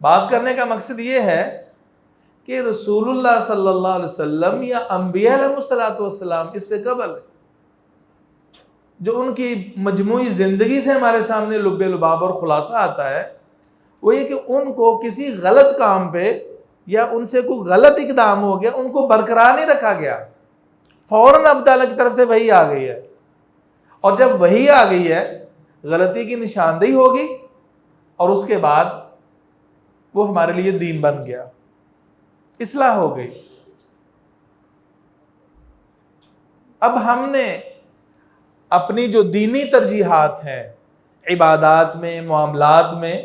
بات کرنے کا مقصد یہ ہے کہ رسول اللہ صلی اللہ علیہ وسلم یا انبیاء علیہ الصلوۃ والسلام اس سے قبل جو ان کی مجموعی زندگی سے ہمارے سامنے لب لباب اور خلاصہ آتا ہے وہ یہ کہ ان کو کسی غلط کام پہ یا ان سے کوئی غلط اقدام ہو گیا ان کو برقرار نہیں رکھا گیا، فوراً اب تعالیٰ کی طرف سے وحی آ گئی ہے، اور جب وحی آ گئی ہے غلطی کی نشاندہی ہوگی اور اس کے بعد وہ ہمارے لیے دین بن گیا، اصلاح ہو گئی۔ اب ہم نے اپنی جو دینی ترجیحات ہیں عبادات میں، معاملات میں،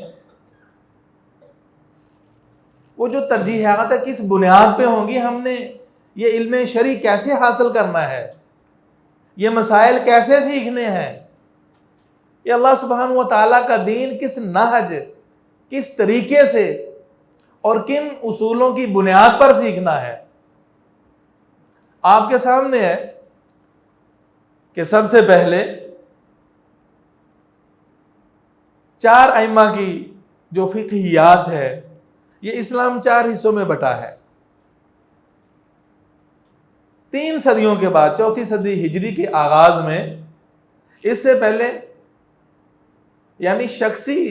وہ جو ترجیحات ہے کس بنیاد پہ ہوں گی، ہم نے یہ علم شرعی کیسے حاصل کرنا ہے، یہ مسائل کیسے سیکھنے ہیں، یہ اللہ سبحانہ و تعالیٰ کا دین کس نہج، کس طریقے سے اور کن اصولوں کی بنیاد پر سیکھنا ہے۔ آپ کے سامنے ہے کہ سب سے پہلے 4 ائمہ کی جو فقہیات ہے، یہ اسلام 4 حصوں میں بٹا ہے۔ 3 صدیوں کے بعد 4تھی صدی ہجری کے آغاز میں، اس سے پہلے یعنی شخصی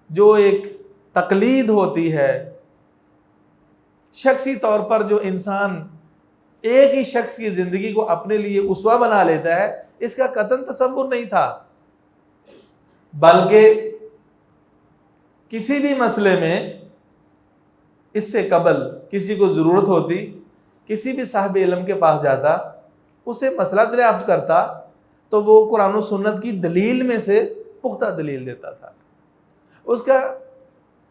جو ایک تقلید ہوتی ہے، شخصی طور پر جو انسان ایک ہی شخص کی زندگی کو اپنے لیے اسوہ بنا لیتا ہے، اس کا قطعاً تصور نہیں تھا، بلکہ کسی بھی مسئلے میں اس سے قبل کسی کو ضرورت ہوتی، کسی بھی صاحب علم کے پاس جاتا، اسے مسئلہ دریافت کرتا تو وہ قرآن و سنت کی دلیل میں سے پختہ دلیل دیتا تھا، اس کا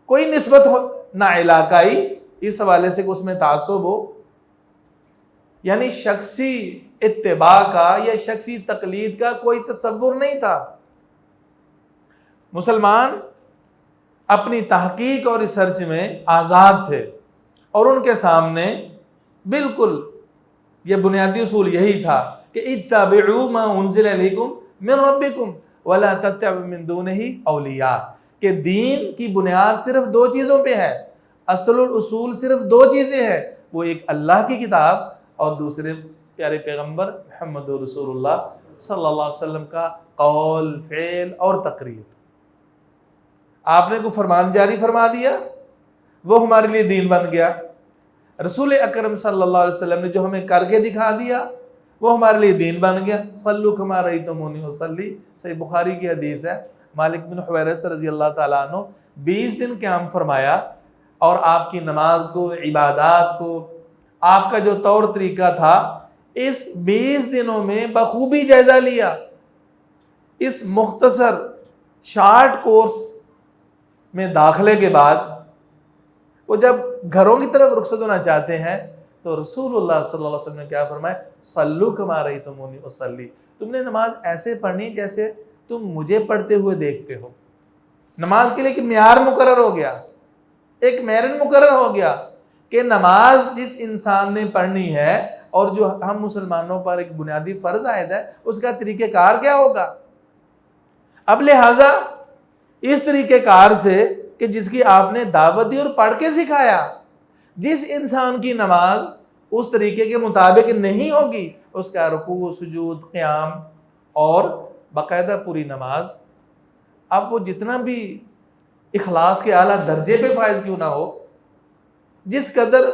کوئی نسبت ہو نہ علاقائی اس حوالے سے کہ اس میں تعصب ہو، یعنی شخصی اتباع کا یا شخصی تقلید کا کوئی تصور نہیں تھا۔ مسلمان اپنی تحقیق اور ریسرچ میں آزاد تھے، اور ان کے سامنے بالکل یہ بنیادی اصول یہی تھا کہ اتبعوا ما انزل الیکم من ربکم ولا تتبعوا من دونہ اولیاء، کہ دین کی بنیاد صرف 2 چیزوں پہ ہے، اصل الاصول صرف 2 چیزیں ہیں، وہ ایک اللہ کی کتاب اور دوسرے پیارے پیغمبر محمد رسول اللہ صلی اللہ علیہ وسلم کا قول، فعل اور تقریر۔ آپ نے کو فرمان جاری فرما دیا، وہ ہمارے لیے دین بن گیا۔ رسول اکرم صلی اللہ علیہ وسلم نے جو ہمیں کر کے دکھا دیا وہ ہمارے لیے دین بن گیا۔ صلو کما رأیتمونی اصلی، صحیح بخاری کی حدیث ہے، مالک بن حویرث رضی اللہ تعالیٰ عنہ 20 دن قیام فرمایا، اور آپ کی نماز کو، عبادات کو، آپ کا جو طور طریقہ تھا، اس 20 دنوں میں بخوبی جائزہ لیا۔ اس مختصر شارٹ کورس میں داخلے کے بعد وہ جب گھروں کی طرف رخصت ہونا چاہتے ہیں تو رسول اللہ صلی اللہ علیہ وسلم نے کیا فرمایا؟ صلو کما رأیتمونی اصلی، تم نے نماز ایسے پڑھنی جیسے تم مجھے پڑھتے ہوئے دیکھتے ہو۔ نماز کے لیے ایک معیار مقرر ہو گیا، ایک معیار مقرر ہو گیا کہ نماز جس انسان نے پڑھنی ہے اور جو ہم مسلمانوں پر ایک بنیادی فرض عائد ہے، اس کا طریقہ کار کیا ہوگا۔ اب لہٰذا اس طریقہ کار سے کہ جس کی آپ نے دعوت دی اور پڑھ کے سکھایا، جس انسان کی نماز اس طریقے کے مطابق نہیں ہوگی، اس کا رکوع، سجود، قیام اور باقاعدہ پوری نماز، اب وہ جتنا بھی اخلاص کے اعلیٰ درجے پہ فائز کیوں نہ ہو، جس قدر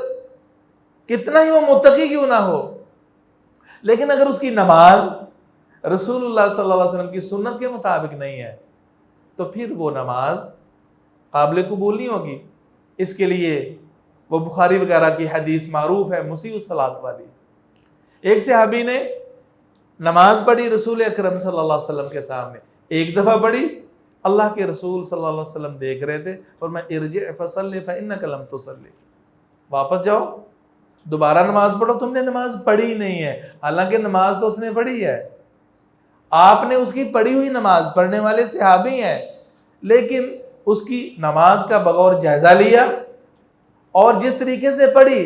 کتنا ہی وہ متقی کیوں نہ ہو، لیکن اگر اس کی نماز رسول اللہ صلی اللہ علیہ وسلم کی سنت کے مطابق نہیں ہے تو پھر وہ نماز قابل قبول نہیں ہوگی۔ اس کے لیے وہ بخاری وغیرہ کی حدیث معروف ہے، مسیء الصلاۃ والی۔ ایک صحابی نے نماز پڑھی رسول اکرم صلی اللہ علیہ وسلم کے سامنے، ایک دفعہ پڑھی، اللہ کے رسول صلی اللہ علیہ وسلم دیکھ رہے تھے، فرمایا ارجع فصلی فإنک لم تصلی، واپس جاؤ دوبارہ نماز پڑھو، تم نے نماز پڑھی نہیں ہے۔ حالانکہ نماز تو اس نے پڑھی ہے، آپ نے اس کی پڑھی ہوئی نماز، پڑھنے والے صحابی ہیں، لیکن اس کی نماز کا بغور جائزہ لیا اور جس طریقے سے پڑھی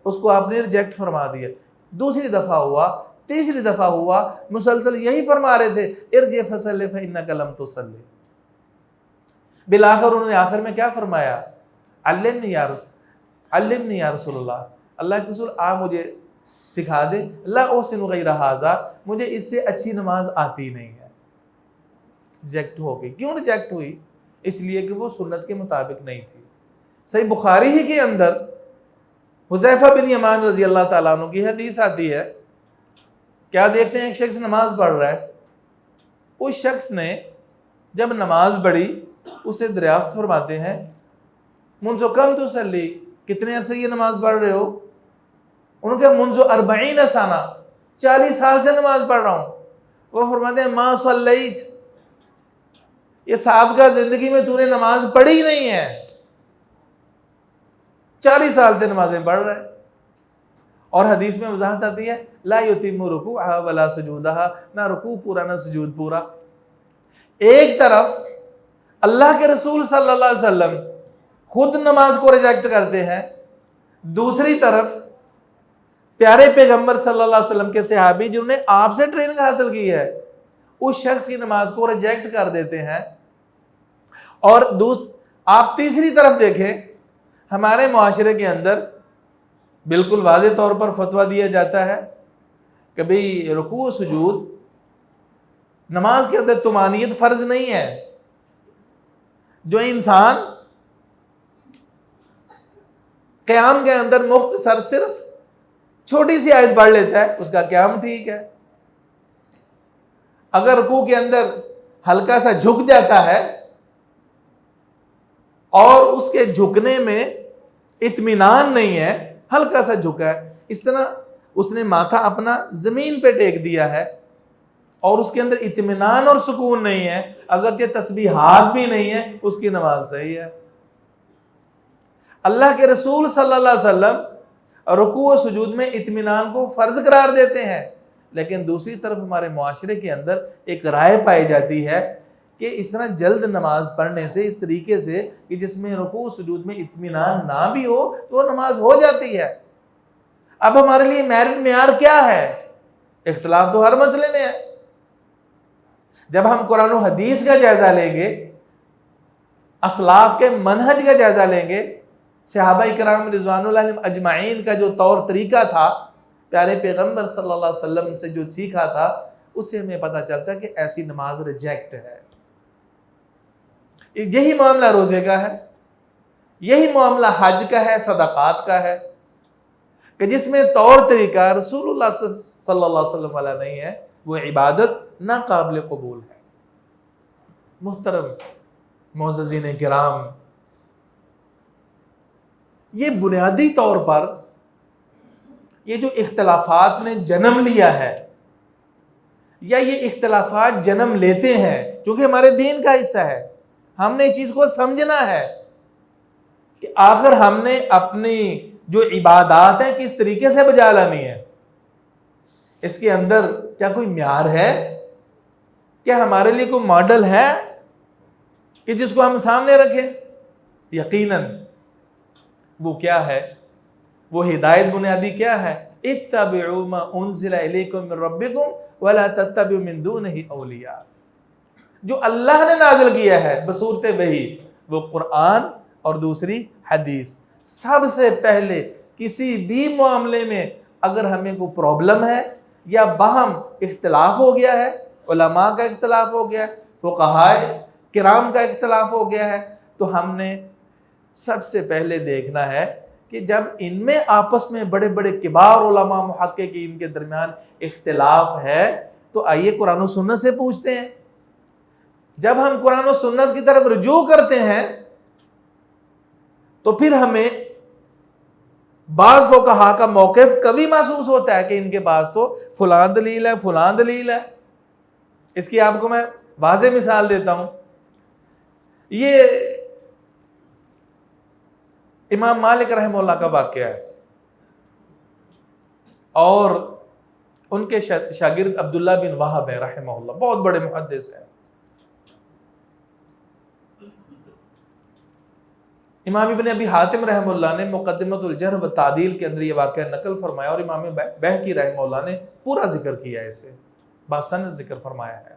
اس کو آپ نے ریجیکٹ فرما دیا۔ دوسری دفعہ ہوا، تیسری دفعہ ہوا، مسلسل یہی فرما رہے تھے ارجع فصلی فإنک لم تصلی۔ بالآخر انہوں نے آخر میں کیا فرمایا؟ علمنی یا رسول اللہ، اللہ کے رسول آپ مجھے سکھا دے، لا احسن غیر ھذا، مجھے اس سے اچھی نماز آتی نہیں ہے۔ ریجیکٹ ہو گئی۔ کیوں ریجیکٹ ہوئی؟ اس لیے کہ وہ سنت کے مطابق نہیں تھی۔ صحیح بخاری ہی کے اندر حذیفہ بن یمان رضی اللہ تعالیٰ عنہ کی حدیث آتی ہے، کیا دیکھتے ہیں ایک شخص نماز پڑھ رہا ہے، اس شخص نے جب نماز پڑھی اسے دریافت فرماتے ہیں منذ کم تصلی، کتنے عرصے یہ نماز پڑھ رہے ہو؟ انہوں نے کہا منذ 40 سنہ، 40 سال سے نماز پڑھ رہا ہوں۔ وہ فرماتے ہیں ما صلیت، یہ سابقہ زندگی میں تو نے نماز پڑھی نہیں ہے، 40 سال سے نمازیں پڑھ رہا ہے۔ اور حدیث میں وضاحت آتی ہے لا یتم رکوعھا ولا سجودھا، نہ رکوع پورا نہ سجود پورا۔ ایک طرف اللہ کے رسول صلی اللہ علیہ وسلم خود نماز کو ریجیکٹ کرتے ہیں، دوسری طرف پیارے پیغمبر صلی اللہ علیہ وسلم کے صحابی جنہوں نے آپ سے ٹریننگ حاصل کی ہے اس شخص کی نماز کو ریجیکٹ کر دیتے ہیں۔ اور آپ تیسری طرف دیکھیں، ہمارے معاشرے کے اندر بالکل واضح طور پر فتویٰ دیا جاتا ہے کہ بھئی رکوع و سجود نماز کے اندر طمانینت فرض نہیں ہے۔ جو انسان قیام کے اندر مختصر صرف چھوٹی سی آیت پڑھ لیتا ہے اس کا قیام ٹھیک ہے، اگر رکوع کے اندر ہلکا سا جھک جاتا ہے اور اس کے جھکنے میں اطمینان نہیں ہے، ہلکا سا جھکا ہے، اس طرح اس نے ماتھا اپنا زمین پہ ٹیک دیا ہے اور اس کے اندر اطمینان اور سکون نہیں ہے، اگرچہ تسبیحات بھی نہیں ہے، اس کی نماز صحیح ہے۔ اللہ کے رسول صلی اللہ علیہ وسلم رکوع و سجود میں اطمینان کو فرض قرار دیتے ہیں، لیکن دوسری طرف ہمارے معاشرے کے اندر ایک رائے پائی جاتی ہے کہ اس طرح جلد نماز پڑھنے سے، اس طریقے سے کہ جس میں رکوع و سجود میں اطمینان نہ بھی ہو تو وہ نماز ہو جاتی ہے۔ اب ہمارے لیے معیار کیا ہے؟ اختلاف تو ہر مسئلے میں ہے۔ جب ہم قرآن و حدیث کا جائزہ لیں گے، اسلاف کے منہج کا جائزہ لیں گے، صحابہ کرام رضوان اللہ علیہم اجمعین کا جو طور طریقہ تھا، پیارے پیغمبر صلی اللہ علیہ وسلم سے جو سیکھا تھا، اس سے ہمیں پتہ چلتا ہے کہ ایسی نماز ریجیکٹ ہے۔ یہی معاملہ روزے کا ہے، یہی معاملہ حج کا ہے، صدقات کا ہے، کہ جس میں طور طریقہ رسول اللہ صلی اللہ علیہ وسلم والا نہیں ہے، وہ عبادت ناقابل قبول ہے۔ محترم معززین کرام، یہ بنیادی طور پر یہ جو اختلافات نے جنم لیا ہے یا یہ اختلافات جنم لیتے ہیں، چونکہ ہمارے دین کا حصہ ہے، ہم نے اس چیز کو سمجھنا ہے کہ آخر ہم نے اپنی جو عبادات ہیں کس طریقے سے بجا لانی ہے، اس کے اندر کیا کوئی معیار ہے؟ کیا ہمارے لیے کوئی ماڈل ہے کہ جس کو ہم سامنے رکھیں؟ یقیناً وہ کیا ہے؟ وہ ہدایت بنیادی کیا ہے؟ اتبعوا ما انزل الیکم من ربکم ولا تتبعوا من دونہ اولیاء، جو اللہ نے نازل کیا ہے بصورت وحی، وہ قرآن اور دوسری حدیث۔ سب سے پہلے کسی بھی معاملے میں اگر ہمیں کوئی پرابلم ہے یا باہم اختلاف ہو گیا ہے، علماء کا اختلاف ہو گیا ہے، فقہائے کرام کا اختلاف ہو گیا ہے، تو ہم نے سب سے پہلے دیکھنا ہے کہ جب ان میں آپس میں بڑے بڑے کبار علماء محققین کے درمیان اختلاف ہے تو آئیے قرآن و سنت سے پوچھتے ہیں۔ جب ہم قرآن و سنت کی طرف رجوع کرتے ہیں تو پھر ہمیں بعض فقہا کا موقف قوی محسوس ہوتا ہے کہ ان کے پاس تو فلاں دلیل ہے، فلاں دلیل ہے۔ اس کی آپ کو میں واضح مثال دیتا ہوں۔ یہ امام مالک رحمہ اللہ کا واقعہ ہے، اور ان کے شاگرد عبداللہ بن وہب ہے رحمہ اللہ، بہت بڑے محدث ہیں۔ امام ابن ابی حاتم رحمہ اللہ نے مقدمۃ الجرح و تعدیل کے اندر یہ واقعہ نقل فرمایا، اور امام بہقی رحمہ اللہ نے پورا ذکر کیا ہے، اسے باسند ذکر فرمایا ہے۔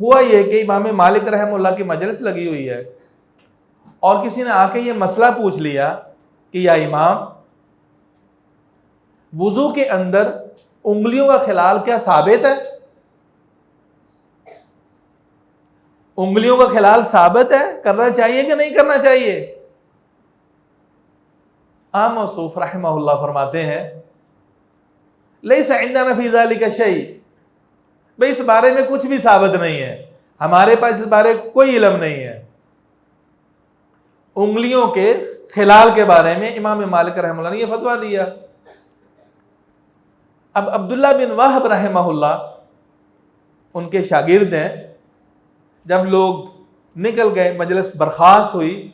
ہوا یہ کہ امام مالک رحمہ اللہ کی مجلس لگی ہوئی ہے، اور کسی نے آ کے یہ مسئلہ پوچھ لیا کہ یا امام، وضو کے اندر انگلیوں کا خلال کیا ثابت ہے؟ انگلیوں کا خلال ثابت ہے، کرنا چاہیے کہ نہیں کرنا چاہیے؟ امام موصوف رحمہ اللہ فرماتے ہیں لیس عندنا فی ذلک شیء، بھئی اس بارے میں کچھ بھی ثابت نہیں ہے، ہمارے پاس اس بارے کوئی علم نہیں ہے۔ انگلیوں کے خلال کے بارے میں امام مالک رحمہ اللہ نے یہ فتویٰ دیا۔ اب عبداللہ بن وہب رحمہ اللہ ان کے شاگرد ہیں، جب لوگ نکل گئے، مجلس برخاست ہوئی،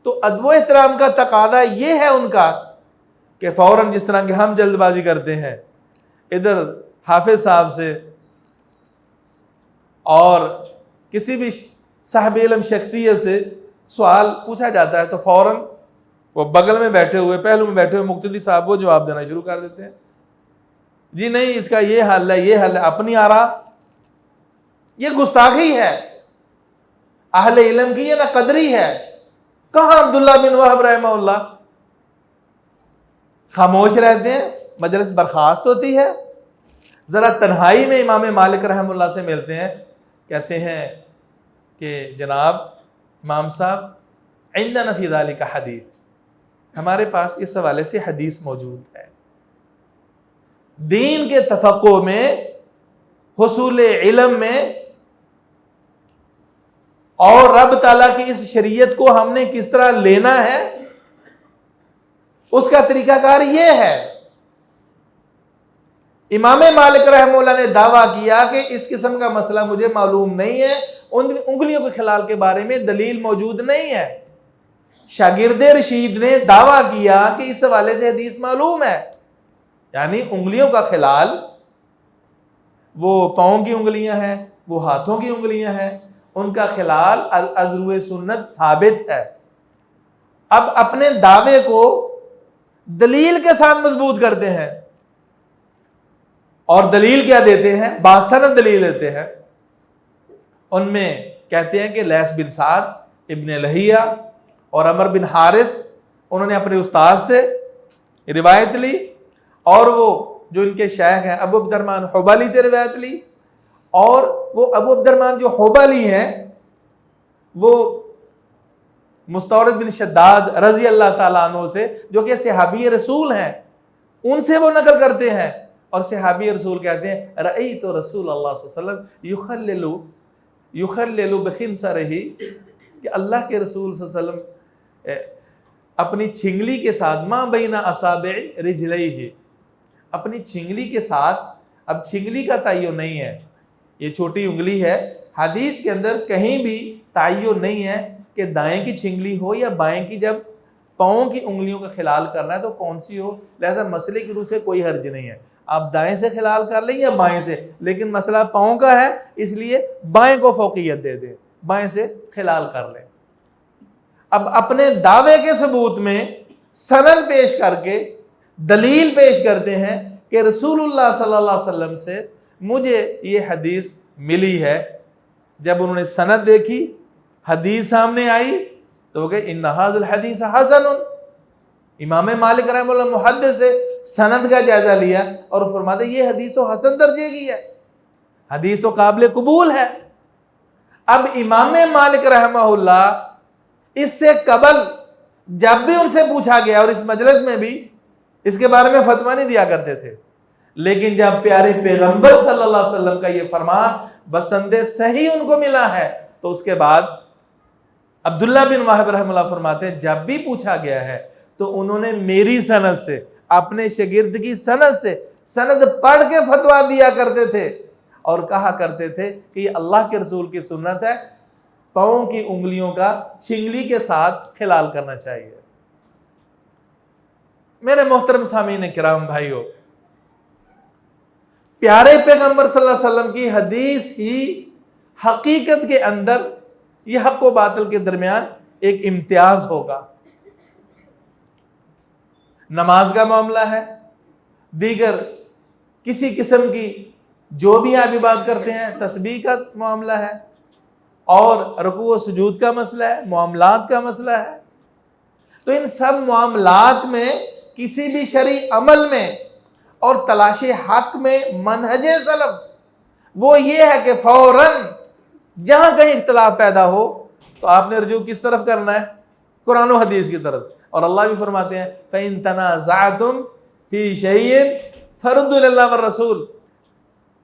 تو ادب و احترام کا تقاضا یہ ہے ان کا کہ فوراً جس طرح کہ ہم جلد بازی کرتے ہیں، ادھر حافظ صاحب سے اور کسی بھی صاحب علم شخصیت سے سوال پوچھا جاتا ہے تو فوراً وہ بغل میں بیٹھے ہوئے، پہلو میں بیٹھے ہوئے مقتدی صاحب وہ جواب دینا شروع کر دیتے ہیں، جی نہیں اس کا یہ حل ہے، یہ حل ہے، اپنی آرا۔ یہ گستاخی ہے، اہل علم کی یہ نہ قدری ہے۔ کہاں عبداللہ بن وہب رحمہ اللہ خاموش رہتے ہیں، مجلس برخاست ہوتی ہے، ذرا تنہائی میں امام مالک رحمہ اللہ سے ملتے ہیں، کہتے ہیں کہ جناب امام صاحب عندنا فی ذالک حدیث، ہمارے پاس اس حوالے سے حدیث موجود ہے۔ دین کے تفقہ میں، حصول علم میں، اور رب تعالیٰ کی اس شریعت کو ہم نے کس طرح لینا ہے، اس کا طریقہ کار یہ ہے۔ امام مالک رحمہ اللہ نے دعویٰ کیا کہ اس قسم کا مسئلہ مجھے معلوم نہیں ہے، انگلیوں کے خلال کے بارے میں دلیل موجود نہیں ہے۔ شاگرد رشید نے دعویٰ کیا کہ اس حوالے سے حدیث معلوم ہے، یعنی انگلیوں کا خلال، وہ پاؤں کی انگلیاں ہیں، وہ ہاتھوں کی انگلیاں ہیں، ان کا خلال از روئے سنت ثابت ہے۔ اب اپنے دعوے کو دلیل کے ساتھ مضبوط کرتے ہیں، اور دلیل کیا دیتے ہیں؟ باسند دلیل دیتے ہیں۔ ان میں کہتے ہیں کہ لیث بن سعد، ابن لہیہ اور عمر بن حارث، انہوں نے اپنے استاد سے روایت لی، اور وہ جو ان کے شیخ ہیں ابو عبد الرحمن حبلی سے روایت لی، اور وہ ابو عبد الرحمن جو حبلی ہیں وہ مستورد بن شداد رضی اللہ تعالیٰ عنہ سے، جو کہ صحابی رسول ہیں، ان سے وہ نقل کرتے ہیں، اور صحابی رسول کہتے ہیں رأیت رسول اللہ صلی اللہ علیہ وسلم یخلل بخنصرہ، کہ اللہ کے رسول صلی اللہ علیہ وسلم اپنی چھنگلی کے ساتھ ما بین اصابع رجلیہ، اپنی چھنگلی کے ساتھ، اب چھنگلی کا تعین نہیں ہے، یہ چھوٹی انگلی ہے، حدیث کے اندر کہیں بھی تعین نہیں ہے کہ دائیں کی چھنگلی ہو یا بائیں کی، جب پاؤں کی انگلیوں کا خلال کرنا ہے تو کون سی ہو، لہذا مسئلے کی روح سے کوئی حرج نہیں ہے، آپ دائیں سے خلال کر لیں یا بائیں سے، لیکن مسئلہ پاؤں کا ہے اس لیے بائیں کو فوقیت دے دیں، بائیں سے خلال کر لیں۔ اب اپنے دعوے کے ثبوت میں سند پیش کر کے دلیل پیش کرتے ہیں کہ رسول اللہ صلی اللہ علیہ وسلم سے مجھے یہ حدیث ملی ہے۔ جب انہوں نے سند دیکھی، حدیث سامنے آئی، تو کہ ان ھذا الحدیث حسن، امام مالک رحمہ اللہ محدث سے سند کا جائزہ لیا اور فرماتے یہ حدیث تو حسن درجے کی ہے، حدیث تو قابل قبول ہے۔ اب امام مالک رحمہ اللہ اس سے قبل جب بھی ان سے پوچھا گیا، اور اس مجلس میں بھی اس کے بارے میں فتویٰ نہیں دیا کرتے تھے، لیکن جب پیارے پیغمبر صلی اللہ علیہ وسلم کا یہ فرمان بسند صحیح ان کو ملا ہے، تو اس کے بعد عبداللہ بن وہب رحمہ اللہ فرماتے ہیں جب بھی پوچھا گیا ہے تو انہوں نے میری سند سے، اپنے شاگرد کی سند سے، سند پڑھ کے فتویٰ دیا کرتے تھے، اور کہا کرتے تھے کہ یہ اللہ کے رسول کی سنت ہے، پاؤں کی انگلیوں کا چھنگلی کے ساتھ خلال کرنا چاہیے۔ میرے محترم سامعین کرام بھائیو، پیارے پیغمبر صلی اللہ علیہ وسلم کی حدیث ہی حقیقت کے اندر یہ حق و باطل کے درمیان ایک امتیاز ہوگا۔ نماز کا معاملہ ہے، دیگر کسی قسم کی جو بھی آپ بات کرتے ہیں، تسبیح کا معاملہ ہے، اور رکوع و سجود کا مسئلہ ہے، معاملات کا مسئلہ ہے. تو ان سب معاملات میں کسی بھی شرعی عمل میں اور تلاش حق میں منہج سلف وہ یہ ہے کہ فوراً جہاں کہیں اختلاف پیدا ہو تو آپ نے رجوع کس طرف کرنا ہے؟ قرآن و حدیث کی طرف. اور اللہ بھی فرماتے ہیں فَإِن تَنَازَعْتُمْ فِي شَيْءٍ فَرُدُّوا إِلَى اللَّهِ وَالرَّسُولِ.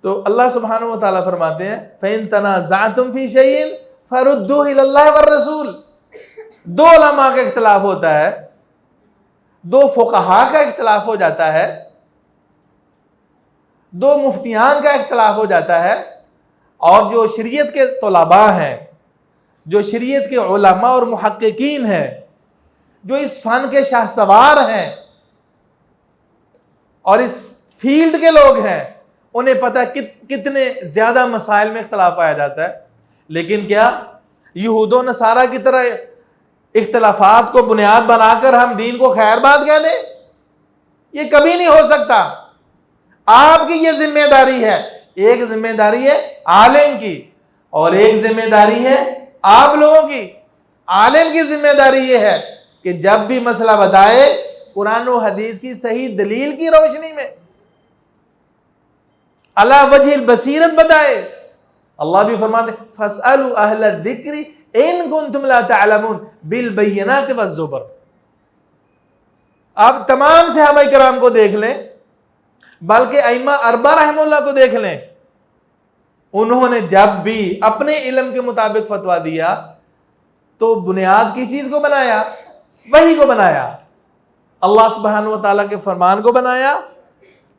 تو اللہ سبحانہ و تعالیٰ فرماتے ہیں فَإِن تَنَازَعْتُمْ فِي شَيْءٍ فَرُدُّوا إِلَى اللَّهِ وَالرَّسُولِ. دو علماء کا اختلاف ہوتا ہے، دو فقہا کا اختلاف ہو جاتا ہے، دو مفتیان کا اختلاف ہو جاتا ہے، اور جو شریعت کے طلباء ہیں، جو شریعت کے علماء اور محققین ہیں، جو اس فن کے شاہ سوار ہیں اور اس فیلڈ کے لوگ ہیں، انہیں پتہ کتنے زیادہ مسائل میں اختلاف پایا جاتا ہے. لیکن کیا یہود و نصارہ کی طرح اختلافات کو بنیاد بنا کر ہم دین کو خیر بات کہہ دیں؟ یہ کبھی نہیں ہو سکتا. آپ کی یہ ذمہ داری ہے، ایک ذمہ داری ہے عالم کی اور ایک ذمہ داری ہے آپ لوگوں کی. عالم کی ذمہ داری یہ ہے کہ جب بھی مسئلہ بتائے قرآن و حدیث کی صحیح دلیل کی روشنی میں علی وجہ البصیرت بتائے. اللہ بھی فرماتے ہیں فَاسْأَلُوا أَهْلَ الذِّكْرِ إِن كُنتُمْ لَا تَعْلَمُونَ بِالْبَيِّنَاتِ وَالزُّبُرِ. آپ تمام صحابہ کرام کو دیکھ لیں، بلکہ ائمہ اربعہ رحمہ اللہ کو دیکھ لیں، انہوں نے جب بھی اپنے علم کے مطابق فتویٰ دیا تو بنیاد کی چیز کو بنایا، وحی کو بنایا، اللہ سبحانہ و تعالیٰ کے فرمان کو بنایا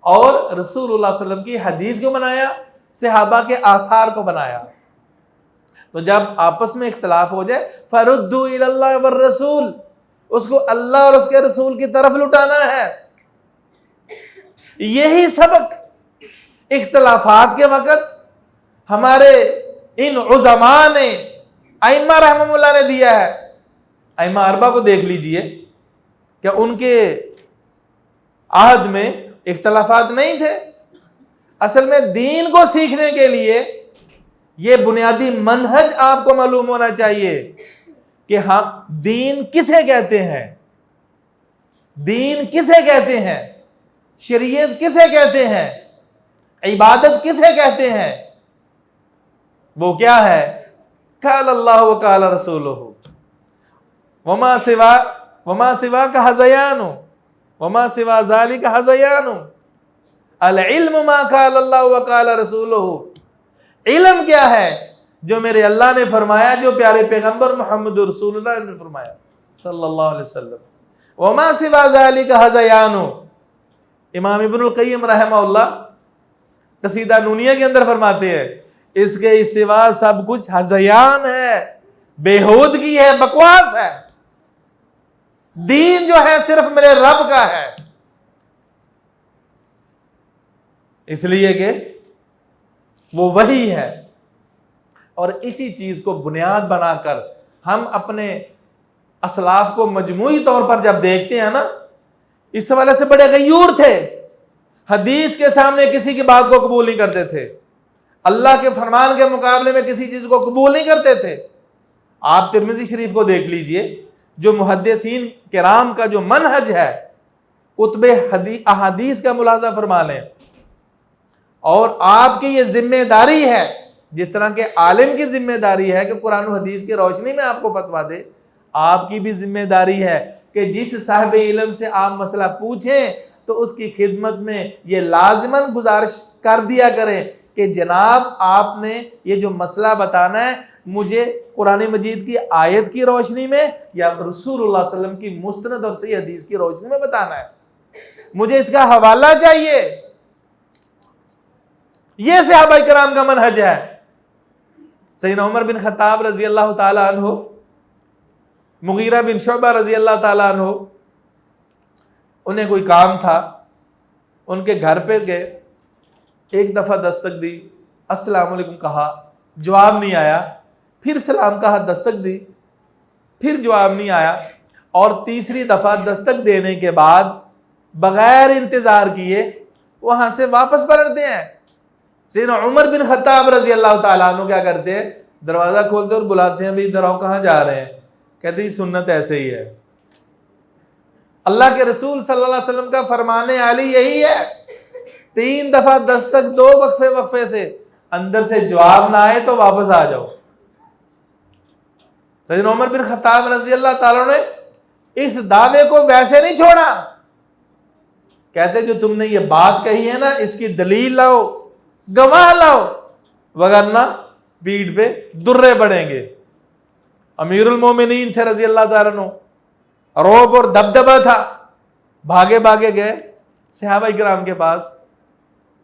اور رسول اللہ صلی اللہ علیہ وسلم کی حدیث کو بنایا، صحابہ کے آثار کو بنایا. تو جب آپس میں اختلاف ہو جائے فَرُدُّوا إِلَى اللَّهِ وَالرَّسُولِ، اس کو اللہ اور اس کے رسول کی طرف لٹانا ہے. یہی سبق اختلافات کے وقت ہمارے ان عظماء نے، ائمہ رحمہ اللہ نے دیا ہے. ائمہ اربعہ کو دیکھ لیجئے کہ ان کے عہد میں اختلافات نہیں تھے. اصل میں دین کو سیکھنے کے لیے یہ بنیادی منہج آپ کو معلوم ہونا چاہیے کہ ہاں دین کسے کہتے ہیں، دین کسے کہتے ہیں، شریعت کسے کہتے ہیں، عبادت کسے کہتے ہیں. وہ کیا ہے؟ قال اللہ و قال رسولہ وما سوا کا ہذیان وما سوا ذالک ہذیان. العلم ما قال اللہ و قال رسولہ. علم کیا ہے؟ جو میرے اللہ نے فرمایا، جو پیارے پیغمبر محمد رسول اللہ نے فرمایا صلی اللہ علیہ وسلم. وما سوا ذالک ہذیان. امام ابن القیم رحمہ اللہ قصیدہ نونیہ کے اندر فرماتے ہیں اس کے سوا سب کچھ ہذیان ہے، بےہودگی ہے، بکواس ہے. دین جو ہے صرف میرے رب کا ہے. اس لیے کہ وہ وہی ہے. اور اسی چیز کو بنیاد بنا کر ہم اپنے اسلاف کو مجموعی طور پر جب دیکھتے ہیں نا، اس حوالے سے بڑے غیور تھے، حدیث کے سامنے کسی کی بات کو قبول نہیں کرتے تھے، اللہ کے فرمان کے مقابلے میں کسی چیز کو قبول نہیں کرتے تھے. آپ ترمذی شریف کو دیکھ لیجئے، جو محدثین کرام کا جو منہج ہے، کتب احادیث کا ملاحظہ فرما لیں. اور آپ کی یہ ذمہ داری ہے، جس طرح کہ عالم کی ذمہ داری ہے کہ قرآن و حدیث کی روشنی میں آپ کو فتویٰ دے، آپ کی بھی ذمہ داری ہے کہ جس صاحب علم سے آپ مسئلہ پوچھیں تو اس کی خدمت میں یہ لازماً گزارش کر دیا کریں کہ جناب آپ نے یہ جو مسئلہ بتانا ہے مجھے قرآن مجید کی آیت کی روشنی میں یا رسول اللہ صلی اللہ علیہ وسلم کی مستند اور صحیح حدیث کی روشنی میں بتانا ہے، مجھے اس کا حوالہ چاہیے. یہ صحابہ کرام کا منہج ہے. سیدنا عمر بن خطاب رضی اللہ تعالی عنہ، مغیرہ بن شعبہ رضی اللہ تعالی عنہ، انہیں کوئی کام تھا، ان کے گھر پہ گئے، ایک دفعہ دستک دی، السلام علیکم کہا، جواب نہیں آیا، پھر سلام کہا، دستک دی، پھر جواب نہیں آیا، اور تیسری دفعہ دستک دینے کے بعد بغیر انتظار کیے وہاں سے واپس پلٹتے ہیں. سیدنا عمر بن خطاب رضی اللہ تعالیٰ عنہ کیا کرتے ہیں؟ دروازہ کھولتے اور بلاتے ہیں، بھائی ادھر آؤ، کہاں جا رہے ہیں؟ کہتے ہیں سنت ایسے ہی ہے۔ اللہ کے رسول صلی اللہ علیہ وسلم کا فرمان عالی یہی ہے، 3 دفعہ دستک دو وقفے سے، اندر سے جواب نہ آئے تو واپس آ جاؤ۔ سیدنا عمر بن خطاب رضی اللہ تعالیٰ نے اس دعوے کو ویسے نہیں چھوڑا، کہتے جو تم نے یہ بات کہی ہے نا، اس کی دلیل لاؤ، گواہ لاؤ، وگرنہ پیٹھ پہ درے پڑیں گے۔ امیر المومنین تھے رضی اللہ تعالیٰ عنہ، روب اور دبدبہ تھا، بھاگے بھاگے گئے صحابہ کرام کے پاس،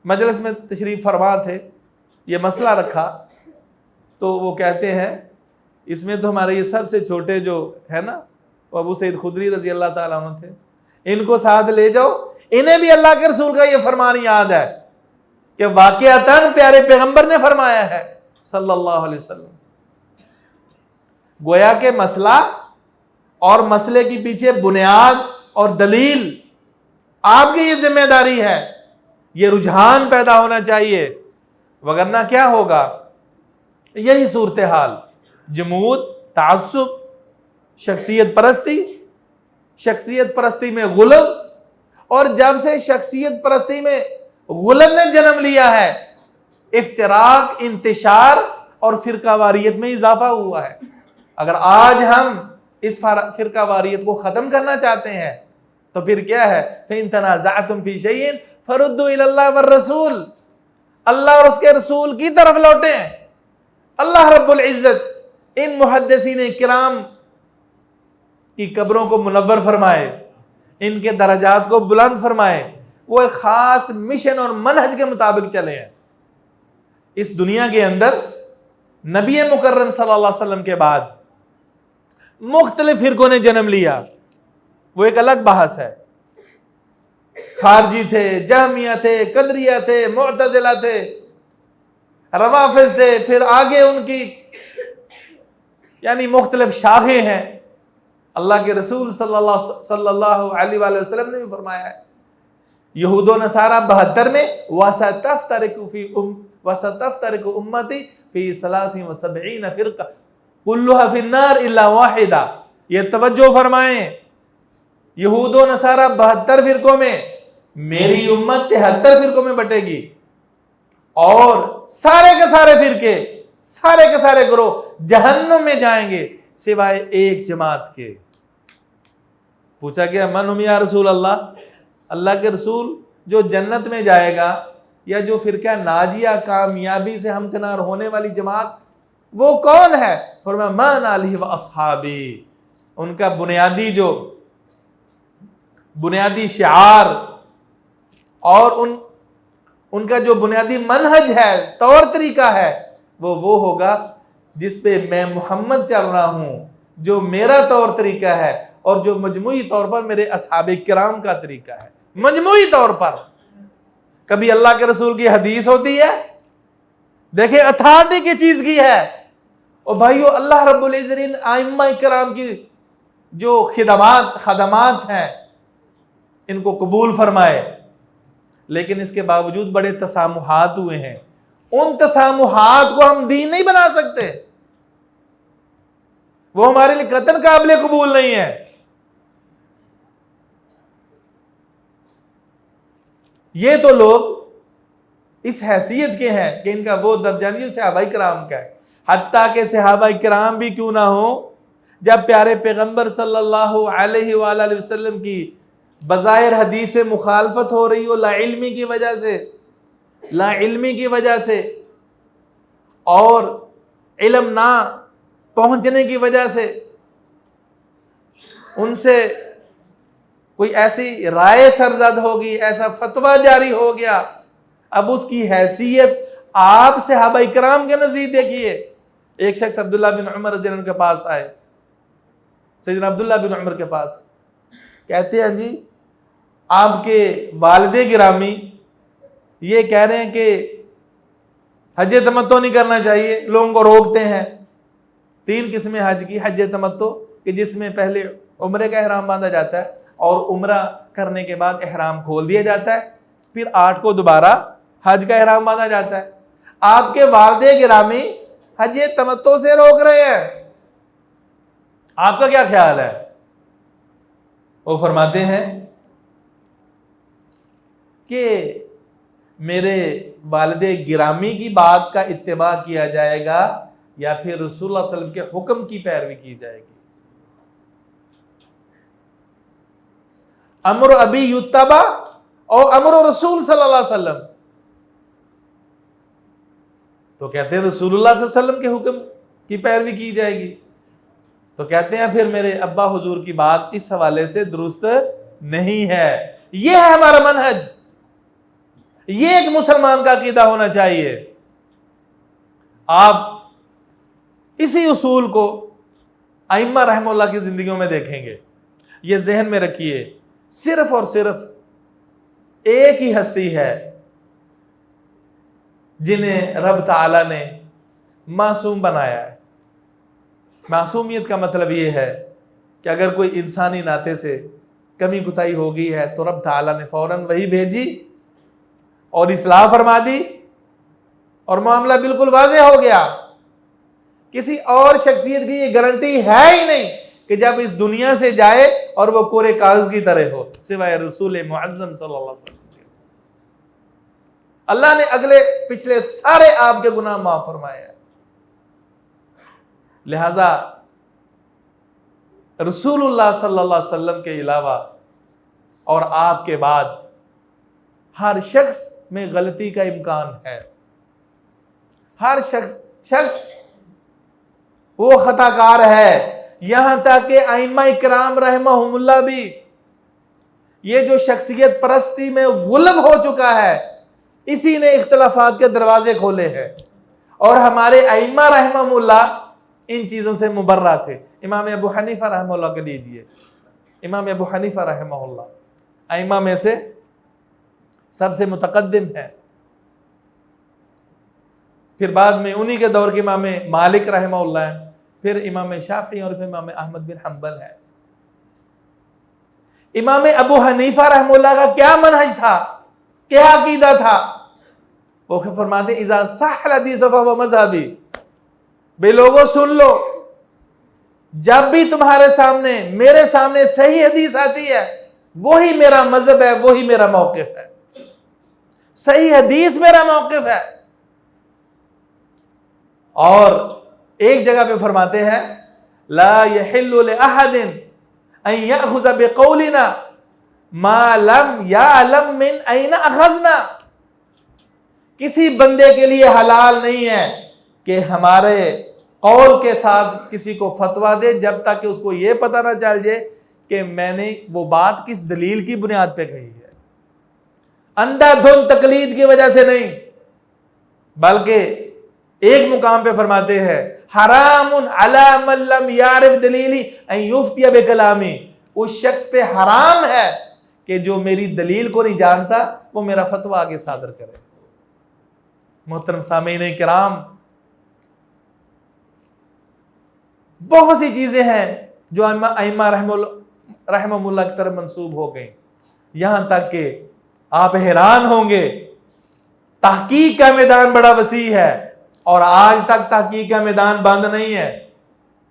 مجلس میں تشریف فرما تھے، یہ مسئلہ رکھا تو وہ کہتے ہیں اس میں تو ہمارے یہ سب سے چھوٹے جو ہے نا وہ ابو سعید خدری رضی اللہ تعالیٰ عنہ تھے، ان کو ساتھ لے جاؤ، انہیں بھی اللہ کے رسول کا یہ فرمان یاد ہے کہ واقعتاً پیارے پیغمبر نے فرمایا ہے صلی اللہ علیہ وسلم۔ گویا کہ مسئلہ اور مسئلے کی پیچھے بنیاد اور دلیل آپ کی یہ ذمہ داری ہے، یہ رجحان پیدا ہونا چاہیے، وگرنہ کیا ہوگا؟ یہی صورتحال، جمود، تعصب، شخصیت پرستی میں غلب، اور جب سے شخصیت پرستی میں غلب نے جنم لیا ہے، افتراق، انتشار اور فرقہ واریت میں اضافہ ہوا ہے۔ اگر آج ہم اس فرقہ واریت کو ختم کرنا چاہتے ہیں تو پھر کیا ہے؟ فَإِن تَنَازَعْتُمْ فِي شَيْءٍ فَرُدُّوا إِلَى اللَّهِ وَالرَّسُولِ، اللہ اور اس کے رسول کی طرف لوٹیں۔ اللہ رب العزت ان محدثین کرام کی قبروں کو منور فرمائے، ان کے درجات کو بلند فرمائے، وہ ایک خاص مشن اور منہج کے مطابق چلے ہیں۔ اس دنیا کے اندر نبی مکرم صلی اللہ علیہ وسلم کے بعد مختلف فرقوں نے جنم لیا، وہ ایک الگ بحث ہے۔ خارجی تھے، جہمیہ تھے، قدریہ تھے، معتزلہ تھے، روافض تھے، پھر آگے ان کی یعنی مختلف شاخیں ہیں۔ اللہ کے رسول صلی اللہ علیہ وآلہ وسلم نے بھی فرمایا ہے، یہود و نصارہ 72 میں وَسَتَفْتَرِقُ أُمَّتِي فِي 73 فِرْقَةٍ كُلُّهَا فِي النَّارِ إِلَّا وَاحِدَةً۔ یہ توجہ فرمائیں، یہود و نصارہ 72 فرقوں میں، میری امت 73 فرقوں میں بٹے گی، اور سارے کے سارے فرقے، سارے کے سارے گروہ جہنم میں جائیں گے سوائے ایک جماعت کے۔ پوچھا گیا من ہم یا رسول اللہ، اللہ کے رسول جو جنت میں جائے گا یا جو فرقہ ناجیہ کامیابی سے ہمکنار ہونے والی جماعت، وہ کون ہے؟ فرمایا من علیہ و اصحابی، ان کا بنیادی شعار اور ان کا جو بنیادی منہج ہے، طور طریقہ ہے، وہ ہوگا جس پہ میں محمد چل رہا ہوں، جو میرا طور طریقہ ہے، اور جو مجموعی طور پر میرے اصحاب کرام کا طریقہ ہے۔ مجموعی طور پر کبھی اللہ کے رسول کی حدیث ہوتی ہے، دیکھیں اتھارٹی کی چیز کی ہے، اور بھائیو اللہ رب العزت ان ائمہ کرام کی جو خدمات ہیں ان کو قبول فرمائے، لیکن اس کے باوجود بڑے تسامحات ہوئے ہیں، ان تسامحات کو ہم دین نہیں بنا سکتے، وہ ہمارے لیے قطعاً قابل قبول نہیں ہے۔ یہ تو لوگ اس حیثیت کے ہیں کہ ان کا وہ درجہ نہیں صحابہ کرام کا ہے، حتیٰ کہ صحابہ کرام بھی کیوں نہ ہو، جب پیارے پیغمبر صلی اللہ علیہ وآلہ وسلم کی بظاہر حدیث سے مخالفت ہو رہی ہو، لا علمی کی وجہ سے اور علم نہ پہنچنے کی وجہ سے ان سے کوئی ایسی رائے سرزد ہوگی، ایسا فتویٰ جاری ہو گیا، اب اس کی حیثیت آپ صحابہ کرام کے نزدیک دیکھیے۔ ایک شخص عبداللہ بن عمر رضی اللہ عنہ کے پاس آئے، سیدنا عبداللہ بن عمر کے پاس، کہتے ہیں جی آپ کے والد گرامی یہ کہہ رہے ہیں کہ حج تمتع نہیں کرنا چاہیے، لوگوں کو روکتے ہیں۔ 3 قسمیں حج کی، حج تمتع کہ جس میں پہلے عمرے کا احرام باندھا جاتا ہے اور عمرہ کرنے کے بعد احرام کھول دیا جاتا ہے، پھر 8 کو دوبارہ حج کا احرام باندھا جاتا ہے۔ آپ کے والد گرامی حج تمتع سے روک رہے ہیں۔ آپ کا کیا خیال ہے؟ وہ فرماتے ہیں کہ میرے والد گرامی کی بات کا اتباع کیا جائے گا یا پھر رسول اللہ صلی اللہ علیہ وسلم کے حکم کی پیروی کی جائے گی؟ امر ابی یتبع اور امر رسول صلی اللہ علیہ وسلم، تو کہتے ہیں رسول اللہ صلی اللہ علیہ وسلم کے حکم کی پیروی کی جائے گی، تو کہتے ہیں پھر میرے ابا حضور کی بات اس حوالے سے درست نہیں ہے۔ یہ ہے ہمارا منہج، یہ ایک مسلمان کا عقیدہ ہونا چاہیے۔ آپ اسی اصول کو ائمہ رحمہ اللہ کی زندگیوں میں دیکھیں گے۔ یہ ذہن میں رکھیے، صرف اور صرف ایک ہی ہستی ہے جنہیں رب تعالی نے معصوم بنایا ہے۔ معصومیت کا مطلب یہ ہے کہ اگر کوئی انسانی ناطے سے کمی کوتاہی ہو گئی ہے تو رب تعالی نے فوراً وہی بھیجی اور اصلاح فرما دی اور معاملہ بالکل واضح ہو گیا۔ کسی اور شخصیت کی یہ گارنٹی ہے ہی نہیں کہ جب اس دنیا سے جائے اور وہ کورے کاغذ کی طرح ہو، سوائے رسول معظم صلی اللہ علیہ وسلم۔ اللہ نے اگلے پچھلے سارے آپ کے گناہ معاف فرمائے ہیں، لہذا رسول اللہ صلی اللہ علیہ وسلم کے علاوہ اور آپ کے بعد ہر شخص میں غلطی کا امکان ہے۔ ہر شخص وہ خطا کار ہے، یہاں تک کہ ائمہ کرام رحمہم اللہ بھی یہ جو شخصیت پرستی میں غلب ہو چکا ہے، اسی نے اختلافات کے دروازے کھولے ہیں، اور ہمارے ائمہ رحمہم اللہ ان چیزوں سے مبرہ تھے۔ امام ابو حنیفہ رحمہ اللہ کے لیجئے، امام ابو حنیفہ رحمہ اللہ ائمہ میں سے سب سے متقدم ہے، پھر بعد میں انہی کے دور کے امام مالک رحمہ اللہ ہیں، پھر امام شافعی اور پھر امام احمد بن حنبل ہے۔ امام ابو حنیفہ رحمہ اللہ کا کیا منہج تھا، کیا عقیدہ تھا؟ وہ فرماتے ہیں اذا صح الحدیث فهو مذہبی، بے لوگوں سن لو، جب بھی تمہارے سامنے میرے سامنے صحیح حدیث آتی ہے وہی میرا مذہب ہے، وہی میرا موقف ہے، صحیح حدیث میرا موقف ہے۔ اور ایک جگہ پہ فرماتے ہیں لا يحل لأحد ان يأخذ بقولنا ما لم يعلم من أين أخذنا، کسی بندے کے لیے حلال نہیں ہے کہ ہمارے قول کے ساتھ کسی کو فتویٰ دے جب تک کہ اس کو یہ پتہ نہ چل جائے کہ میں نے وہ بات کس دلیل کی بنیاد پہ کہی ہے۔ اندھا دھند تقلید کی وجہ سے نہیں، بلکہ ایک مقام پہ فرماتے ہیں حرام علی من لم یعرف دلیلی ان یفتی بکلامی، اس شخص پہ حرام ہے کہ جو میری دلیل کو نہیں جانتا وہ میرا فتویٰ آگے صادر کرے۔ محترم سامعین کرام، بہت سی چیزیں ہیں جو ائمہ رحمہ اللہ کی طرف منسوب ہو گئیں، یہاں تک کہ آپ حیران ہوں گے تحقیق کا میدان بڑا وسیع ہے اور آج تک تحقیق کا میدان بند نہیں ہے،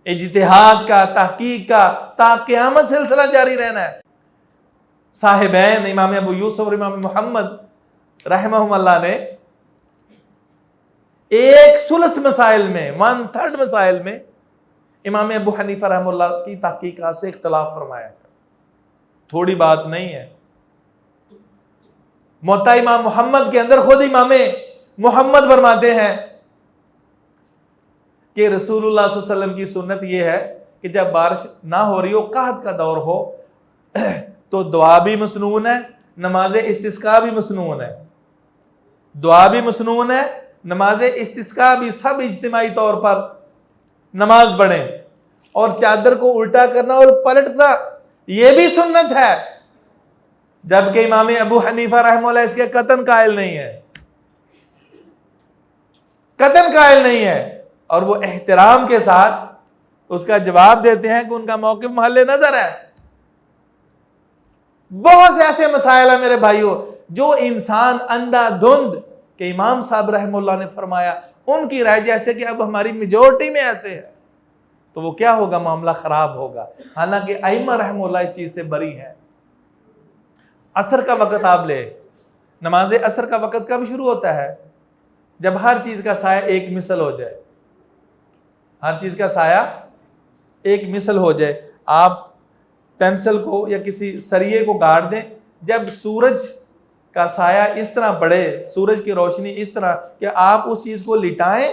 اجتہاد کا، تحقیق کا تا قیامت سلسلہ جاری رہنا ہے۔ صاحبین امام ابو یوسف اور امام محمد رحمہم اللہ نے ایک ثلث مسائل میں 1/3 مسائل میں امام ابو حنیفہ رحمہ اللہ کی تحقیقات سے اختلاف فرمایا، تھوڑی بات نہیں ہے۔ موطا امام محمد کے اندر خود امام محمد فرماتے ہیں کہ رسول اللہ صلی اللہ علیہ وسلم کی سنت یہ ہے کہ جب بارش نہ ہو رہی ہو، قحط کا دور ہو، تو دعا بھی مسنون ہے، نماز استسقاء بھی مسنون ہے، دعا بھی مسنون ہے، نماز استسقاء بھی، سب اجتماعی طور پر نماز پڑھیں، اور چادر کو الٹا کرنا اور پلٹنا یہ بھی سنت ہے، جبکہ امام ابو حنیفہ رحمہ اللہ اس کے قطعاً قائل نہیں ہے، قطعاً قائل نہیں ہے، اور وہ احترام کے ساتھ اس کا جواب دیتے ہیں کہ ان کا موقف محل نظر ہے۔ بہت سے ایسے مسائل ہیں میرے بھائیوں جو انسان اندھا دھند کہ امام صاحب رحمہ اللہ نے فرمایا ان کی رائے جیسے کہ اب ہماری میجورٹی میں ایسے ہے، تو وہ کیا ہوگا؟ معاملہ خراب ہوگا۔ حالانکہ ائمہ رحمہ اللہ اس چیز سے بری ہیں۔ عصر کا وقت آپ لے، نماز عصر کا وقت کب شروع ہوتا ہے؟ جب ہر چیز کا سایہ ایک مثل ہو جائے، ہر چیز کا سایہ ایک مثل ہو جائے۔ آپ پینسل کو یا کسی سریے کو گاڑ دیں، جب سورج کا سایہ اس طرح پڑے، سورج کی روشنی اس طرح کہ آپ اس چیز کو لٹائیں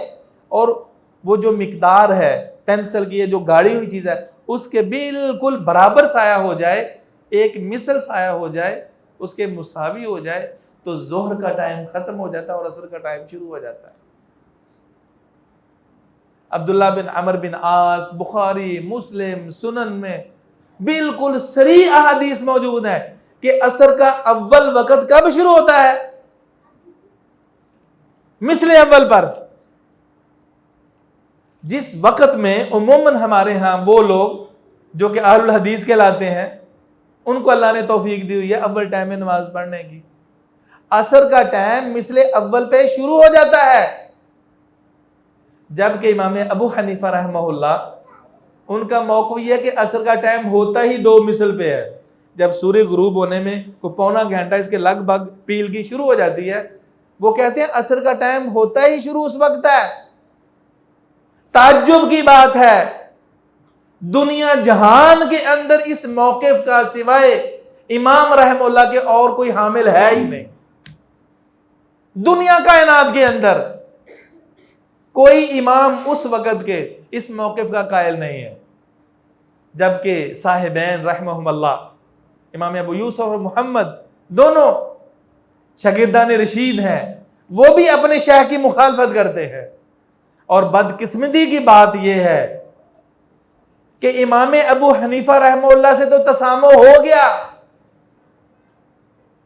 اور وہ جو مقدار ہے پینسل کی، جو گاڑی ہوئی چیز ہے، اس کے بالکل برابر سایہ ہو جائے، ایک مثل سایہ ہو جائے، اس کے مساوی ہو جائے، تو ظہر کا ٹائم ختم ہو جاتا ہے اور عصر کا ٹائم شروع ہو جاتا ہے۔ عبداللہ بن عمر بن عاص، بخاری، مسلم، سنن میں بالکل صریح احادیث موجود ہیں کہ عصر کا اول وقت کب شروع ہوتا ہے؟ مثل اول پر، جس وقت میں عموماً ہمارے ہاں وہ لوگ جو کہ اہل الحدیث کہلاتے ہیں، ان کو اللہ نے توفیق دی ہوئی ہے اول ٹائم میں نماز پڑھنے کی، عصر کا ٹائم مثل اول پہ شروع ہو جاتا ہے۔ جبکہ امام ابو حنیفہ رحمہ اللہ، ان کا موقف یہ ہے کہ عصر کا ٹائم ہوتا ہی دو مثل پہ ہے۔ جب سورج غروب ہونے میں کوئی پونا گھنٹہ اس کے لگ بھگ پیل کی شروع ہو جاتی ہے، وہ کہتے ہیں عصر کا ٹائم ہوتا ہی شروع اس وقت ہے۔ تعجب کی بات ہے، دنیا جہان کے اندر اس موقف کا سوائے امام رحمہ اللہ کے اور کوئی حامل ہے ہی نہیں۔ دنیا کائنات کے اندر کوئی امام اس وقت کے اس موقف کا قائل نہیں ہے، جبکہ صاحبین رحمہم اللہ، امام ابو یوسف اور محمد، دونوں شاگردان رشید ہیں، وہ بھی اپنے شیخ کی مخالفت کرتے ہیں۔ اور بدقسمتی کی بات یہ ہے کہ امام ابو حنیفہ رحمہ اللہ سے تو تسامح ہو گیا،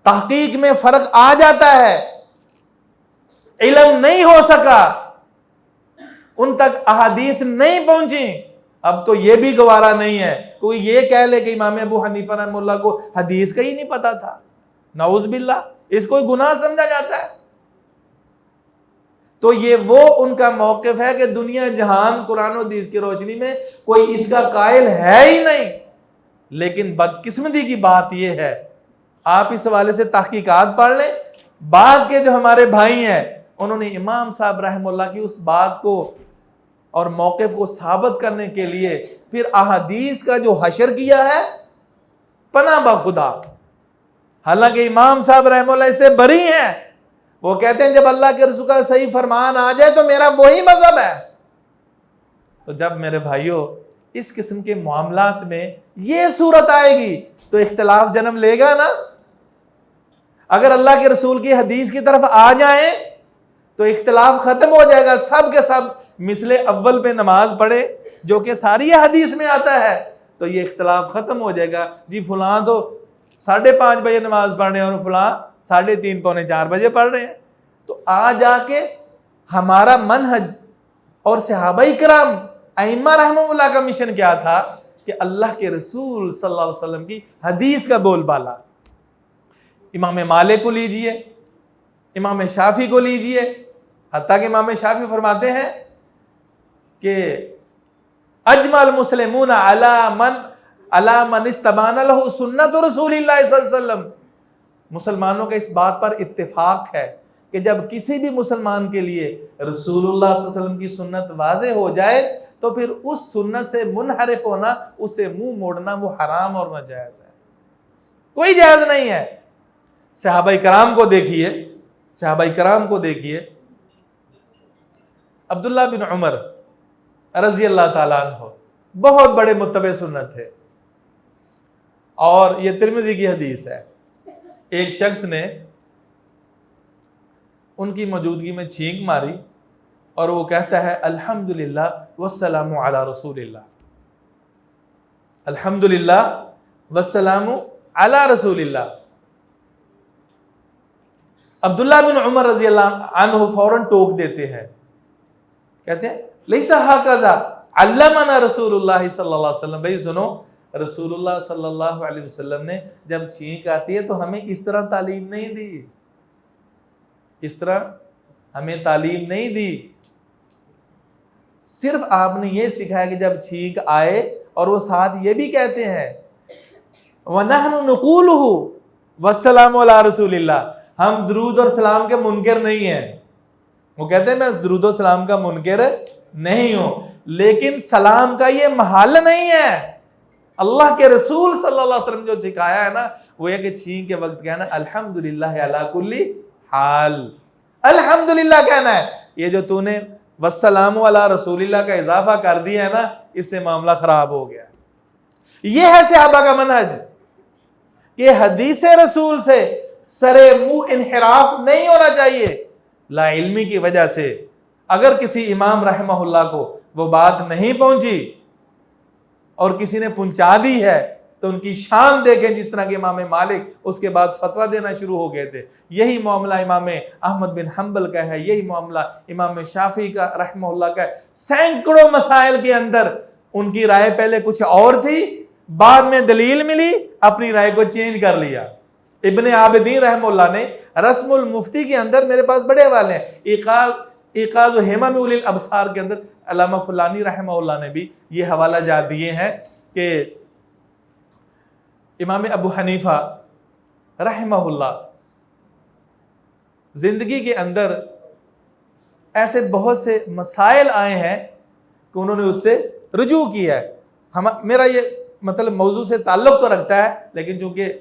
تحقیق میں فرق آ جاتا ہے، علم نہیں ہو سکا، ان تک احادیث نہیں پہنچی۔ اب تو یہ بھی گوارا نہیں ہے کوئی یہ کہہ لے کہ امام ابو حنیفہ رحمہ اللہ کو حدیث کا ہی نہیں پتا تھا، نعوذ باللہ، اس کو گناہ سمجھا جاتا ہے۔ تو یہ وہ ان کا موقف ہے کہ دنیا جہان قرآن و حدیث کی روشنی میں کوئی اس کا قائل ہے ہی نہیں۔ لیکن بدقسمتی کی بات یہ ہے، آپ اس حوالے سے تحقیقات پڑھ لیں، بعد کے جو ہمارے بھائی ہیں انہوں نے امام صاحب رحمہ اللہ کی اس بات کو اور موقف کو ثابت کرنے کے لیے پھر احادیث کا جو حشر کیا ہے، پناہ بخدا۔ حالانکہ امام صاحب رحمہ اللہ اس سے بری ہیں، وہ کہتے ہیں جب اللہ کے رسول کا صحیح فرمان آ جائے تو میرا وہی مذہب ہے۔ تو جب میرے بھائیوں اس قسم کے معاملات میں یہ صورت آئے گی تو اختلاف جنم لے گا نا۔ اگر اللہ کے رسول کی حدیث کی طرف آ جائیں تو اختلاف ختم ہو جائے گا، سب کے سب مثل اول پہ نماز پڑھے جو کہ ساری حدیث میں آتا ہے، تو یہ اختلاف ختم ہو جائے گا۔ جی فلاں تو 5:30 بجے نماز پڑھ رہے ہیں اور فلاں 3:30 پونے 4 بجے پڑھ رہے ہیں۔ تو آ جا کے ہمارا منہج اور صحابہ کرام ائمہ رحمہ اللہ کا مشن کیا تھا کہ اللہ کے رسول صلی اللہ علیہ وسلم کی حدیث کا بول بالا۔ امام مالک کو لیجئے، امام شافعی کو لیجئے، حتیٰ کہ امام شافعی فرماتے ہیں کہ اجمع المسلمون علی من استبان لہ سنت رسول اللہ صلی اللہ علیہ وسلم، مسلمانوں کا اس بات پر اتفاق ہے کہ جب کسی بھی مسلمان کے لیے رسول اللہ صلی اللہ علیہ وسلم کی سنت واضح ہو جائے تو پھر اس سنت سے منحرف ہونا، اس سے منہ موڑنا وہ حرام اور ناجائز ہے، کوئی جائز نہیں ہے۔ صحابہ کرام کو دیکھیے، صحابہ کرام کو دیکھیے، عبداللہ بن عمر رضی اللہ تعالیٰ عنہ بہت بڑے متبع سنت تھے، اور یہ ترمذی کی حدیث ہے۔ ایک شخص نے ان کی موجودگی میں چھینک ماری اور وہ کہتا ہے الحمدللہ والسلام علی رسول اللہ، الحمدللہ والسلام علی رسول اللہ۔ عبداللہ بن عمر رضی اللہ عنہ فوراً ٹوک دیتے ہیں، کہتے ہیں لیسا ہاکذا علمنا رسول اللہ صلی اللہ علیہ وسلم۔ بھئی سنو، رسول اللہ صلی اللہ علیہ وسلم نے جب چھینک آتی ہے تو ہمیں اس طرح تعلیم نہیں دی، اس طرح ہمیں تعلیم نہیں دی۔ صرف آپ نے یہ سکھایا کہ جب چھینک آئے اور وہ ساتھ یہ بھی کہتے ہیں وَنَحْنُ نُقُولُهُ وَالسَّلَامُ عَلَىٰ رَسُولِ اللَّهِ، ہم درود اور سلام کے منکر نہیں ہیں. وہ کہتے ہیں میں درود و سلام کا منکر نہیں ہوں، لیکن سلام کا یہ محل نہیں ہے. اللہ کے رسول صلی اللہ علیہ وسلم جو سکھایا ہے نا وہ یہ کہ چھینک کے وقت کہنا الحمدللہ علی کل حال، الحمدللہ کہنا ہے. یہ جو تو نے والسلام علی رسول اللہ کا اضافہ کر دیا ہے نا، اس سے معاملہ خراب ہو گیا. یہ ہے صحابہ کا منہج کہ حدیث رسول سے سرے منہ انحراف نہیں ہونا چاہیے. لا علمی کی وجہ سے اگر کسی امام رحمہ اللہ کو وہ بات نہیں پہنچی اور کسی نے پہنچا دی ہے تو ان کی شان دیکھیں. جس طرح کہ امام مالک اس کے بعد فتویٰ دینا شروع ہو گئے تھے. یہی معاملہ امام احمد بن حنبل کا ہے، یہی معاملہ امام شافعی کا رحمہ اللہ کا ہے. سینکڑوں مسائل کے اندر ان کی رائے پہلے کچھ اور تھی، بعد میں دلیل ملی، اپنی رائے کو چینج کر لیا. ابن عابدین رحمہ اللہ نے رسم المفتی کے اندر، میرے پاس بڑے حوالے ہیں، ایقاظ و ہمم اولی الابصار کے اندر علامہ فلانی رحمہ اللہ نے بھی یہ حوالہ جات دیے ہیں کہ امام ابو حنیفہ رحمہ اللہ زندگی کے اندر ایسے بہت سے مسائل آئے ہیں کہ انہوں نے اس سے رجوع کیا ہے. میرا یہ مطلب موضوع سے تعلق تو رکھتا ہے، لیکن چونکہ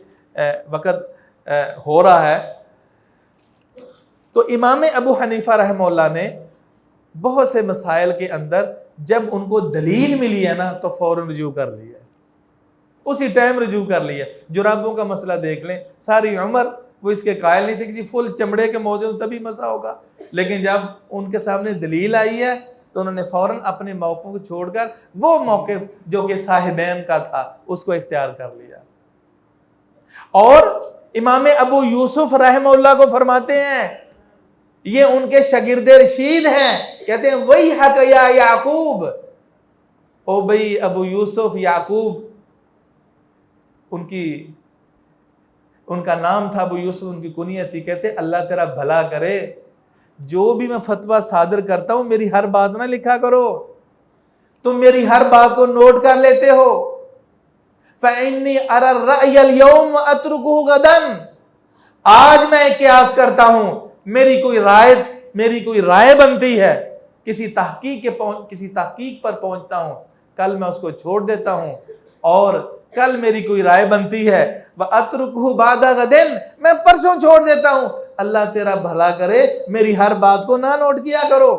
وقت ہو رہا ہے تو امام ابو حنیفہ رحمہ اللہ نے بہت سے مسائل کے اندر جب ان کو دلیل ملی ہے نا تو فوراً رجوع کر لیا، اسی ٹائم رجوع کر لیا. جرابوں کا مسئلہ دیکھ لیں، ساری عمر وہ اس کے قائل نہیں تھے کہ جی فل چمڑے کے موجود تبھی مسا ہوگا، لیکن جب ان کے سامنے دلیل آئی ہے تو انہوں نے فوراً اپنے موقف کو چھوڑ کر وہ موقف جو کہ صاحبین کا تھا اس کو اختیار کر لیا. اور امام ابو یوسف رحمہ اللہ کو فرماتے ہیں، یہ ان کے شاگرد رشید ہیں، کہتے ہیں وہی حق یا یعقوب، او بھئی ابو یوسف یعقوب، ان کا نام تھا ابو یوسف، ان کی کنیت تھی. کہتے اللہ تیرا بھلا کرے، جو بھی میں فتویٰ صادر کرتا ہوں میری ہر بات نہ لکھا کرو، تم میری ہر بات کو نوٹ کر لیتے ہو. فَإِنِّي أَرَى الرَّأْيَ الْيَوْمَ وَأَتْرُكُهُ غَدًا، آج میں قیاس کرتا ہوں، میری کوئی رائے بنتی ہے، کسی تحقیق پر پہنچتا ہوں، کل میں اس کو چھوڑ دیتا ہوں، اور کل میری کوئی رائے بنتی ہے وَأَتْرُكُهُ بَعْدَ غَدٍ، میں پرسوں چھوڑ دیتا ہوں. اللہ تیرا بھلا کرے، میری ہر بات کو نہ نوٹ کیا کرو.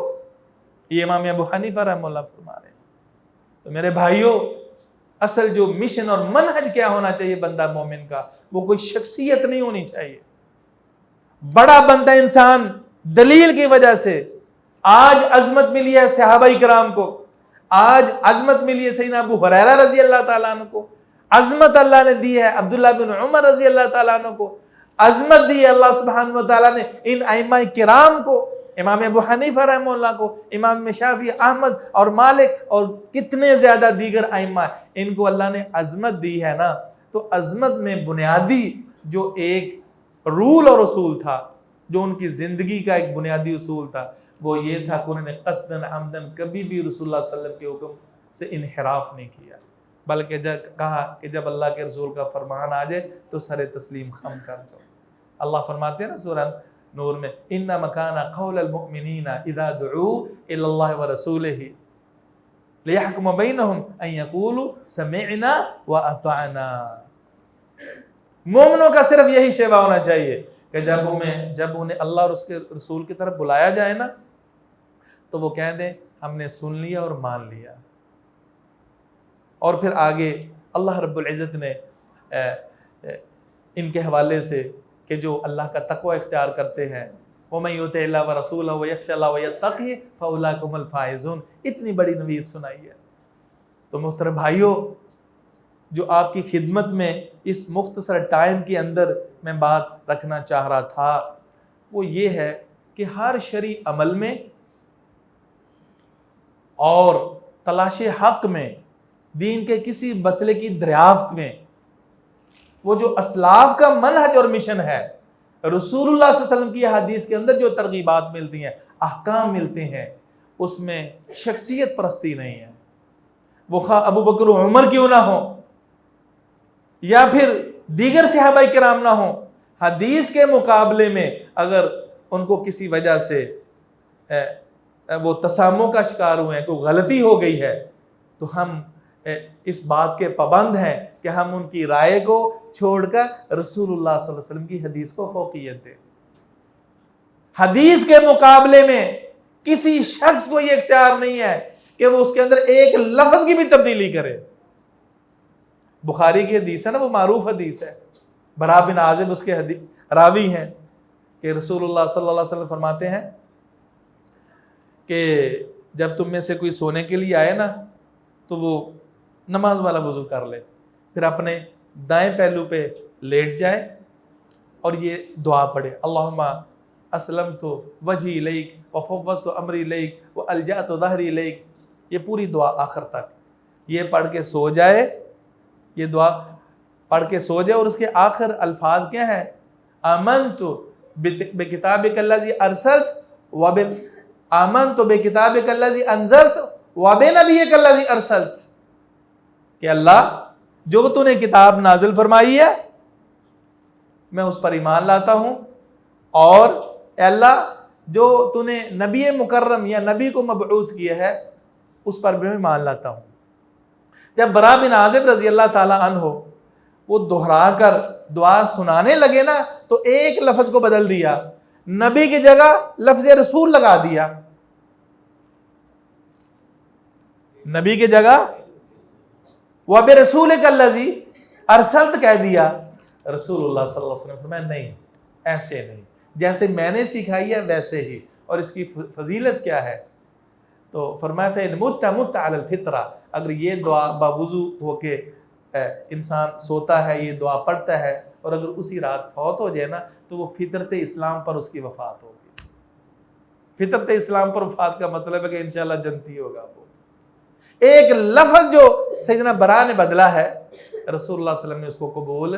یہ امام ابو حنیفہ رحمہ اللہ فرما رہے ہیں. تو میرے بھائیوں، اصل جو مشن اور منہج کیا ہونا چاہیے بندہ مومن کا، وہ کوئی شخصیت نہیں ہونی چاہیے. بڑا بندہ انسان دلیل کی وجہ سے، آج عظمت ملی ہے صحابہ کرام کو، آج عظمت ملی ہے سیدنا ابو ہریرہ رضی اللہ تعالیٰ عنہ کو، عظمت اللہ نے دی ہے عبداللہ بن عمر رضی اللہ تعالیٰ عنہ کو، عظمت دی ہے اللہ سبحانہ وتعالیٰ نے ان ائمہ کرام کو، امام ابو حنیفہ رحمہ اللہ کو، امام شافعی، احمد اور مالک اور کتنے زیادہ دیگر ائمہ، ان کو اللہ نے عظمت دی ہے نا. تو عظمت میں بنیادی جو ایک رول اور اصول تھا، جو ان کی زندگی کا ایک بنیادی اصول تھا، وہ یہ تھا کہ انہوں نے قصداً عمداً کبھی بھی رسول اللہ صلی اللہ علیہ وسلم کے حکم سے انحراف نہیں کیا، بلکہ کہا کہ جب اللہ کے رسول کا فرمان آ جائے تو سر تسلیم خم کر جاؤ. اللہ فرماتے ہیں نا سورہ نور میں انما کان قول المؤمنین اذا دعوا الی اللہ ورسولہ لیحکم بینہم ان یقولوا سمعنا واطعنا. مومنوں کا صرف یہی شیوا ہونا چاہیے کہ جب انہیں اللہ اور اس کے رسول کی طرف بلایا جائے نا تو وہ کہہ دیں ہم نے سن لیا اور مان لیا. اور پھر آگے اللہ رب العزت نے ان کے حوالے سے کہ جو اللہ کا تقوی اختیار کرتے ہیں وَمَن يُطِعِ اللَّهَ وَرَسُولَهُ وَيَخْشَ اللَّهَ وَيَتَّقْهِ فَأُولَٰئِكَ هُمُ الْفَائِزُونَ. اتنی بڑی نوید سنائی ہے. تو محترم بھائیوں، جو آپ کی خدمت میں اس مختصر ٹائم کے اندر میں بات رکھنا چاہ رہا تھا وہ یہ ہے کہ ہر شرعی عمل میں اور تلاش حق میں، دین کے کسی مسئلے کی دریافت میں، وہ جو اسلاف کا منہج اور مشن ہے، رسول اللہ صلی اللہ علیہ وسلم کی حدیث کے اندر جو ترغیبات ملتی ہیں، احکام ملتے ہیں، اس میں شخصیت پرستی نہیں ہے، وہ خواہ ابو بکر و عمر کیوں نہ ہو یا پھر دیگر صحابہ کرام نہ ہوں، حدیث کے مقابلے میں اگر ان کو کسی وجہ سے وہ تسامح کا شکار ہوئے ہیں، کوئی غلطی ہو گئی ہے، تو ہم اس بات کے پابند ہیں کہ ہم ان کی رائے کو چھوڑ کر رسول اللہ صلی اللہ علیہ وسلم کی حدیث کو فوقیت دیں۔ حدیث کے مقابلے میں کسی شخص کو یہ اختیار نہیں ہے کہ وہ اس کے اندر ایک لفظ کی بھی تبدیلی کرے۔ بخاری کی حدیث ہے نا، وہ معروف حدیث ہے، برا بن عازب اس کے راوی ہیں کہ رسول اللہ صلی اللہ علیہ وسلم فرماتے ہیں کہ جب تم میں سے کوئی سونے کے لیے آئے نا تو وہ نماز والا وضو کر لے، پھر اپنے دائیں پہلو پہ لیٹ جائے اور یہ دعا پڑھے، اللہم اسلمت وجہی الیک وفوضت امری الیک والجأت ظہری الیک، یہ پوری دعا آخر تک یہ پڑھ کے سو جائے، یہ دعا پڑھ کے سو جائے، اور اس کے آخر الفاظ کیا ہیں؟ آمنت بکتابک الذی ارسلت آمنت بکتابک الذی انزلت وبنبیک الذی ارسلت، کہ اللہ جو تو نے کتاب نازل فرمائی ہے میں اس پر ایمان لاتا ہوں، اور اے اللہ جو تو نے نبی مکرم یا نبی کو مبعوث کیا ہے اس پر بھی ایمان لاتا ہوں۔ جب برا بن عازب رضی اللہ تعالیٰ عنہ وہ دہرا کر دعا سنانے لگے نا تو ایک لفظ کو بدل دیا، نبی کی جگہ لفظ رسول لگا دیا، نبی کی جگہ وَبِرَسُولِكَ الَّذِي أَرْسَلْتَ کہہ دیا۔ رسول اللہ صلی اللہ علیہ وسلم فرمایا نہیں، ایسے نہیں، جیسے میں نے سکھائی ہے ویسے ہی۔ اور اس کی فضیلت کیا ہے؟ تو فرمایا فَإِنْ مُتَّ مُتَّ عَلَى الْفِطْرَةِ، اگر یہ دعا باوضو ہو کے انسان سوتا ہے، یہ دعا پڑھتا ہے، اور اگر اسی رات فوت ہو جائے نا تو وہ فطرت اسلام پر اس کی وفات ہوگی۔ فطرت اسلام پر وفات کا مطلب ہے کہ انشاءاللہ جنتی ہوگا وہ۔ ایک لفظ جو سیدنا برا نے بدلا ہے، رسول اللہ صلی اللہ علیہ وسلم نے اس کو قبول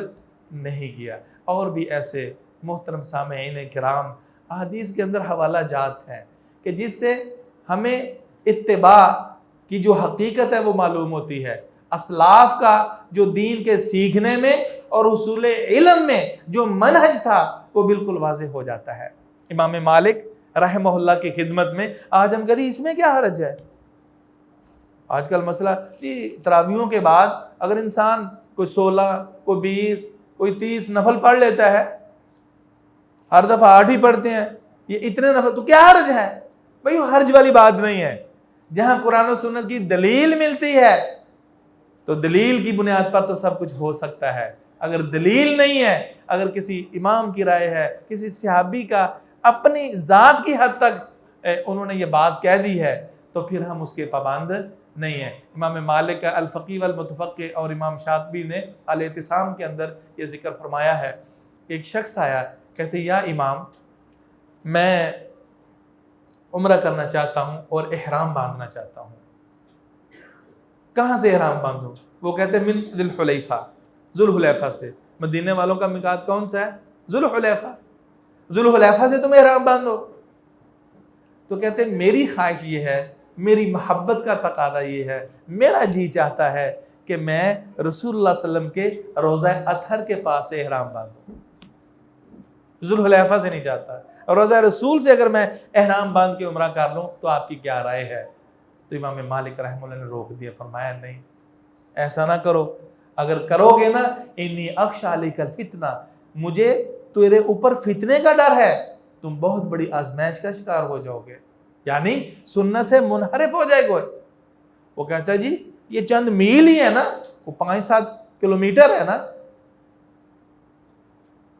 نہیں کیا۔ اور بھی ایسے محترم سامعین کرام احادیث کے اندر حوالہ جات ہیں کہ جس سے ہمیں اتباع کی جو حقیقت ہے وہ معلوم ہوتی ہے، اسلاف کا جو دین کے سیکھنے میں اور حصول علم میں جو منہج تھا وہ بالکل واضح ہو جاتا ہے۔ امام مالک رحمہ اللہ کی خدمت میں آج ہم کہتے ہیں اس میں کیا حرج ہے؟ آج کل مسئلہ تراویحوں کے بعد اگر انسان کوئی 16 کوئی 20 کوئی 30 نفل پڑھ لیتا ہے، ہر دفعہ 8 ہی پڑھتے ہیں، یہ اتنے نفل، تو کیا حرج ہے؟ بھئی حرج والی بات نہیں ہے۔ جہاں قرآن و سنت کی دلیل ملتی ہے تو دلیل کی بنیاد پر تو سب کچھ ہو سکتا ہے۔ اگر دلیل نہیں ہے، اگر کسی امام کی رائے ہے، کسی صحابی کا اپنی ذات کی حد تک انہوں نے یہ بات کہہ دی ہے تو پھر ہم اس کے پابند نہیں ہیں۔ امام مالک کا الفقیہ والمتفقہ اور امام شاطبی نے الاعتصام کے اندر یہ ذکر فرمایا ہے، ایک شخص آیا کہتے یا امام میں عمرہ کرنا چاہتا ہوں اور احرام باندھنا چاہتا ہوں، کہاں سے احرام باندھوں؟ وہ کہتے من ذوالحلیفہ سے۔ مدینے والوں کا میقات کون سا ہے؟ ذوالحلیفہ۔ ذوالحلیفہ سے تم احرام باندھو؟ تو کہتے میری خواہش یہ ہے، میری محبت کا تقاضا یہ ہے، میرا جی چاہتا ہے کہ میں رسول اللہ صلی اللہ علیہ وسلم کے روضہ اطہر کے پاس سے احرام باندھوں، ذوالحلیفہ سے نہیں چاہتا۔ اور روضہ رسول سے اگر میں احرام باندھ کے عمرہ کر لوں تو آپ کی کیا رائے ہے؟ تو امام مالک رحمہ اللہ نے روک دیا، فرمایا نہیں، ایسا نہ کرو، اگر کرو گے نا انی اخشی علیک الفتنہ، مجھے تیرے اوپر فتنے کا ڈر ہے، تم بہت بڑی آزمائش کا شکار ہو جاؤ گے، یعنی سنت سے منحرف ہو جائے گا۔ وہ کہتا ہے جی یہ چند میل ہی ہے نا، وہ 5-7 کلومیٹر ہے نا،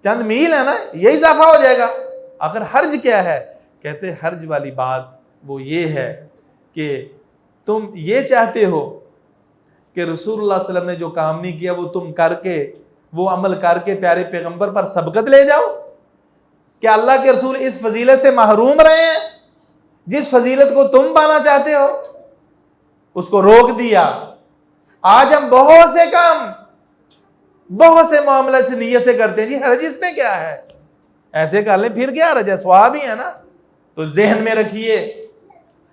چند میل ہے نا، یہ اضافہ ہو جائے گا، آخر حرج کیا ہے؟ کہتے حرج والی بات وہ یہ ہے کہ تم یہ چاہتے ہو کہ رسول اللہ صلی اللہ علیہ وسلم نے جو کام نہیں کیا وہ تم کر کے، وہ عمل کر کے پیارے پیغمبر پر سبقت لے جاؤ؟ کیا اللہ کے رسول اس فضیلت سے محروم رہے ہیں جس فضیلت کو تم پانا چاہتے ہو؟ اس کو روک دیا۔ آج ہم بہت سے کام، بہت سے معاملے سے نیت سے کرتے ہیں، جی حرج اس میں کیا ہے، ایسے کر لیں پھر کیا حرج ہے، ثواب ہی ہے نا۔ تو ذہن میں رکھیے